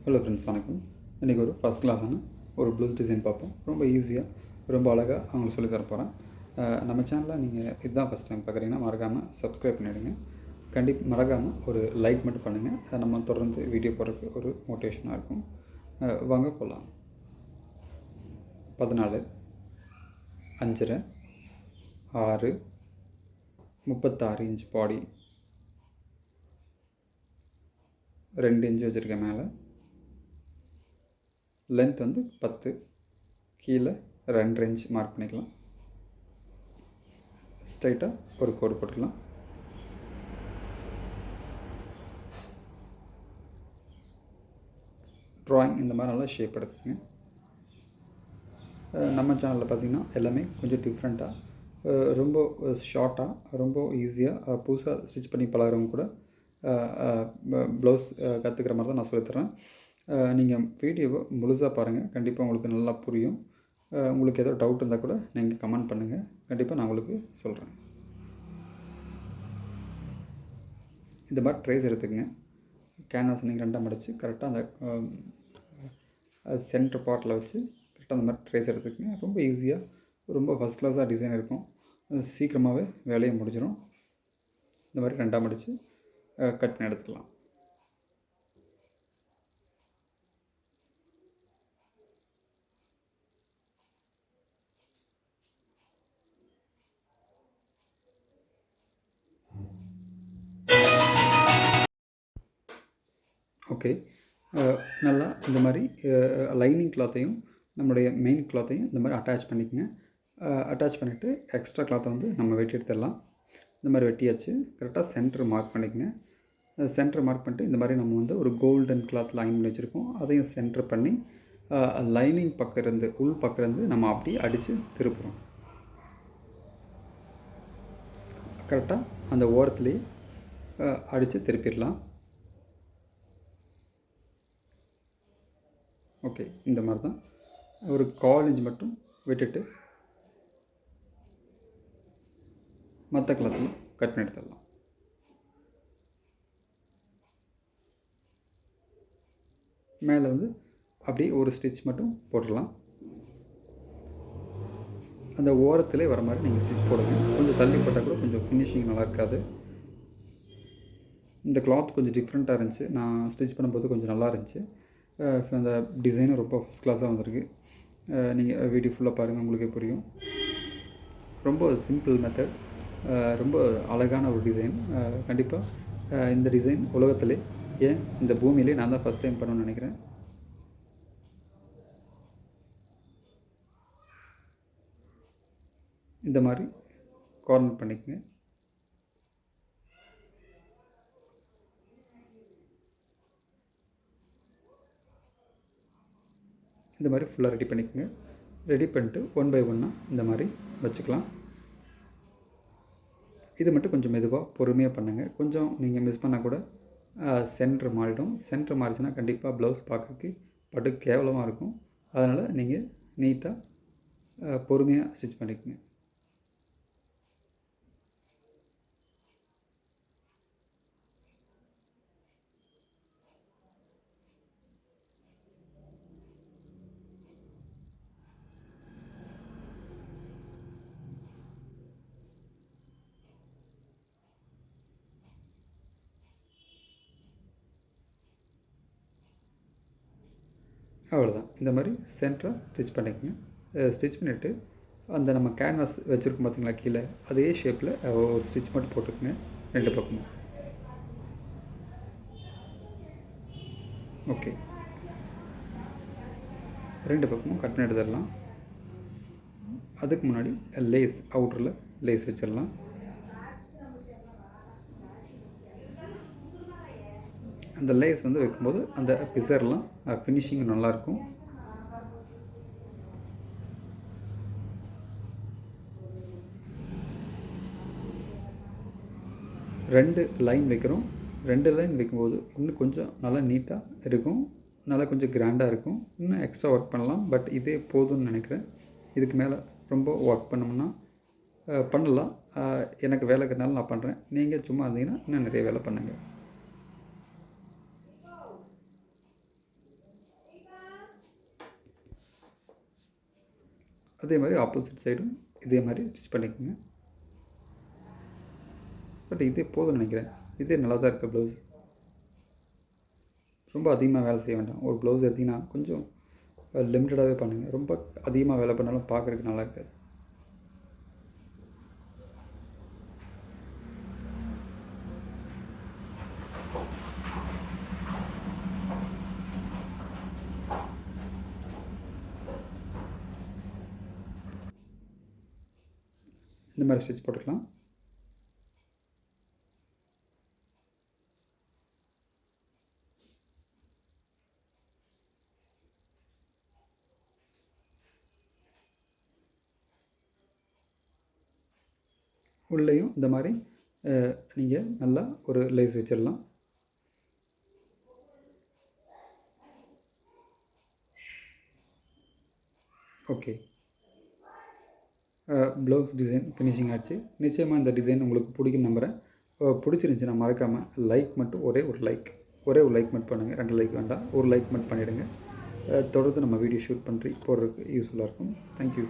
Hello friends, வணக்கம். இன்றைக்கி ஒரு ஃபஸ்ட் கிளாஸான ஒரு ப்ளவுஸ் டிசைன் பார்ப்போம். ரொம்ப ஈஸியாக, ரொம்ப அழகாக அவங்களுக்கு சொல்லி தர போகிறேன். நம்ம சேனலில் நீங்கள் இதுதான் ஃபஸ்ட் டைம் பார்க்குறீங்கன்னா மறக்காமல் சப்ஸ்கிரைப் பண்ணிவிடுங்க. மறக்காமல் ஒரு லைக் மட்டும் பண்ணுங்கள். நம்ம தொடர்ந்து வீடியோ போடுறதுக்கு ஒரு மோட்டிவேஷனாக இருக்கும். வாங்க போகலாம். 14 5.5 6 36 இன்ச் பாடி, 2 இன்ச் வச்சுருக்கேன். மேலே லென்த் வந்து 10, கீழே 2 இன்ச் மார்க் பண்ணிக்கலாம். ஸ்ட்ரைட்டாக ஒரு கோடு போட்டுக்கலாம். ட்ராயிங் இந்த மாதிரி நல்லா ஷேப் எடுத்துக்கங்க. நம்ம சேனலில் பார்த்திங்கன்னா எல்லாமே கொஞ்சம் டிஃப்ரெண்ட்டாக, ரொம்ப ஷார்ட்டாக, ரொம்ப ஈஸியாக புதுசாக ஸ்டிச் பண்ணி பழகிறவங்க கூட ப்ளவுஸ் கற்றுக்கிற மாதிரி தான் நான் சொல்லித்தரேன். நீங்கள் வீடியோவை முழுசாக பாருங்கள், கண்டிப்பாக உங்களுக்கு நல்லா புரியும். உங்களுக்கு ஏதோ டவுட் இருந்தால் கூட நீங்கள் கமெண்ட் பண்ணுங்கள், கண்டிப்பாக நான் உங்களுக்கு சொல்கிறேன். இந்த மாதிரி ட்ரேஸ் எடுத்துக்கங்க. கேன்வாஸ் நீங்கள் ரெண்டாக மடித்து கரெக்டாக அந்த சென்டர் பார்ட்டில் வச்சு கரெக்டாக அந்த மாதிரி ட்ரேஸ் எடுத்துக்கங்க. ரொம்ப ஈஸியாக, ரொம்ப ஃபஸ்ட் கிளாஸாக டிசைன் இருக்கும். சீக்கிரமாகவே வேலையை முடிஞ்சிடும். இந்த மாதிரி ரெண்டாக மடித்து கட் பண்ணி எடுத்துக்கலாம். ஓகே, நல்லா இந்த மாதிரி லைனிங் கிளாத்தையும் நம்மளுடைய மெயின் கிளாத்தையும் இந்த மாதிரி அட்டாச் பண்ணிக்கோங்க. அட்டாச் பண்ணிவிட்டு எக்ஸ்ட்ரா கிளாத்தை வந்து நம்ம வெட்டி எடுத்துடலாம். இந்த மாதிரி வெட்டியாச்சு. கரெக்டாக சென்டர் மார்க் பண்ணிக்கோங்க. சென்டர் மார்க் பண்ணிட்டு இந்த மாதிரி நம்ம வந்து ஒரு கோல்டன் கிளாத் லைன் பண்ணி வச்சுருக்கோம். அதையும் சென்டர் பண்ணி லைனிங் பக்கம் இருந்து, உள் பக்கம் இருந்து நம்ம அப்படியே அடித்து திருப்புறோம். கரெக்டாக அந்த ஓரத்துலேயே அடித்து திருப்பிடலாம். ஓகே, இந்த மாதிரி தான் ஒரு 1/4 இன்ச் மட்டும் விட்டுட்டு மற்ற கிளாத்தில் கட் பண்ணி எடுத்துடலாம். மேலே வந்து அப்படியே ஒரு ஸ்டிச் மட்டும் போட்டுடலாம். அந்த ஓரத்திலே வர மாதிரி நீங்கள் ஸ்டிச் போடுங்க. கொஞ்சம் தள்ளி போட்டால் கூட கொஞ்சம் ஃபினிஷிங் நல்லா இருக்காது. இந்த கிளாத் கொஞ்சம் டிஃப்ரெண்ட்டாக இருந்துச்சு. நான் ஸ்டிச் பண்ணும்போது கொஞ்சம் நல்லா இருந்துச்சு. அந்த டிசைனும் ரொம்ப ஃபஸ்ட் கிளாஸாக வந்திருக்கு. நீங்கள் வீடியோ ஃபுல்லாக பாருங்கள், உங்களுக்கே புரியும். ரொம்ப சிம்பிள் மெத்தட், ரொம்ப அழகான ஒரு டிசைன். கண்டிப்பாக இந்த டிசைன் உலகத்திலே, ஏன் இந்த பூமியிலே நான் தான் ஃபஸ்ட் டைம் பண்ணணும்னு நினைக்கிறேன். இந்த மாதிரி கார்னர் பண்ணிக்கங்க. இந்த மாதிரி ஃபுல்லாக ரெடி பண்ணிக்கோங்க. ரெடி பண்ணிட்டு 1 by 1 இந்த மாதிரி வச்சுக்கலாம். இது மட்டும் கொஞ்சம் மெதுவாக பொறுமையாக பண்ணுங்கள். கொஞ்சம் நீங்கள் மிஸ் பண்ணால் கூட சென்டர் மாறிடும். சென்டர் மாறிச்சுன்னா கண்டிப்பாக ப்ளவுஸ் பார்க்குறதுக்கு பட்டு கேவலமாக இருக்கும். அதனால் நீங்கள் நீட்டாக பொறுமையாக ஸ்டிச் பண்ணிக்கோங்க. அவ்வளோதான். இந்த மாதிரி சென்டராக ஸ்டிச் பண்ணிக்கங்க. ஸ்டிச் பண்ணிவிட்டு அந்த நம்ம கேன்வாஸ் வச்சுருக்கோம் பார்த்திங்களா கீழே, அதே ஷேப்பில் ஒரு ஸ்டிச் மட்டும் போட்டுக்குங்க 2 பக்கமும். ஓகே, 2 பக்கமும் கட் பண்ணி எடுத்துடலாம். அதுக்கு முன்னாடி லேஸ், அவுட்டரில் லேஸ் வச்சிடலாம். அந்த லேஸ் வந்து வைக்கும்போது அந்த பிசர்லாம் ஃபினிஷிங் நல்லாயிருக்கும். ரெண்டு லைன் வைக்கிறோம். 2 லைன் வைக்கும்போது இன்னும் கொஞ்சம் நல்லா நீட்டாக இருக்கும், நல்லா கொஞ்சம் கிராண்டாக இருக்கும். இன்னும் எக்ஸ்ட்ரா ஒர்க் பண்ணலாம், பட் இதே போதும்னு நினைக்கிறேன். இதுக்கு மேலே ரொம்ப ஒர்க் பண்ணோம்னா பண்ணலாம். எனக்கு வேலை இருக்கிறனால நான் பண்ணுறேன். நீங்கள் சும்மா இருந்தீங்கன்னா இன்னும் நிறைய வேலை பண்ணுங்கள். அதே மாதிரி ஆப்போசிட் சைடும் இதே மாதிரி ஸ்டிச் பண்ணிக்கோங்க. பட் இதே போதும்னு நினைக்கிறேன். இதே நல்லா தான் இருக்குது ப்ளவுஸ். ரொம்ப அதிகமாக வேலை செய்ய வேண்டாம். ஒரு ப்ளவுஸ் எடுத்திங்கன்னா கொஞ்சம் லிமிட்டடாகவே பண்ணுங்கள். ரொம்ப அதிகமாக வேலை பண்ணாலும் பார்க்குறதுக்கு நல்லா இருக்காது. இந்த மாதிரி ஸ்டிச் போட்டுக்கலாம். உள்ளேயும் இந்த மாதிரி நீங்கள் நல்லா ஒரு லேஸ் வச்சிடலாம். ஓகே, ப்ளவுஸ் டிசைன் ஃபினிஷிங் ஆச்சு. நிச்சயமாக இந்த டிசைன் உங்களுக்கு பிடிக்கும் நம்புகிறேன். பிடிச்சிருந்துச்சின்னா மறக்காமல் லைக் மட்டும் ஒரே ஒரு லைக் மட்டும் பண்ணுங்கள். 2 லைக் வேண்டாம், ஒரு லைக் மட்டும் பண்ணிவிடுங்க. தொடர்ந்து நம்ம வீடியோ ஷூட் பண்ணி போடுறதுக்கு யூஸ்ஃபுல்லாக இருக்கும். தேங்க்யூ.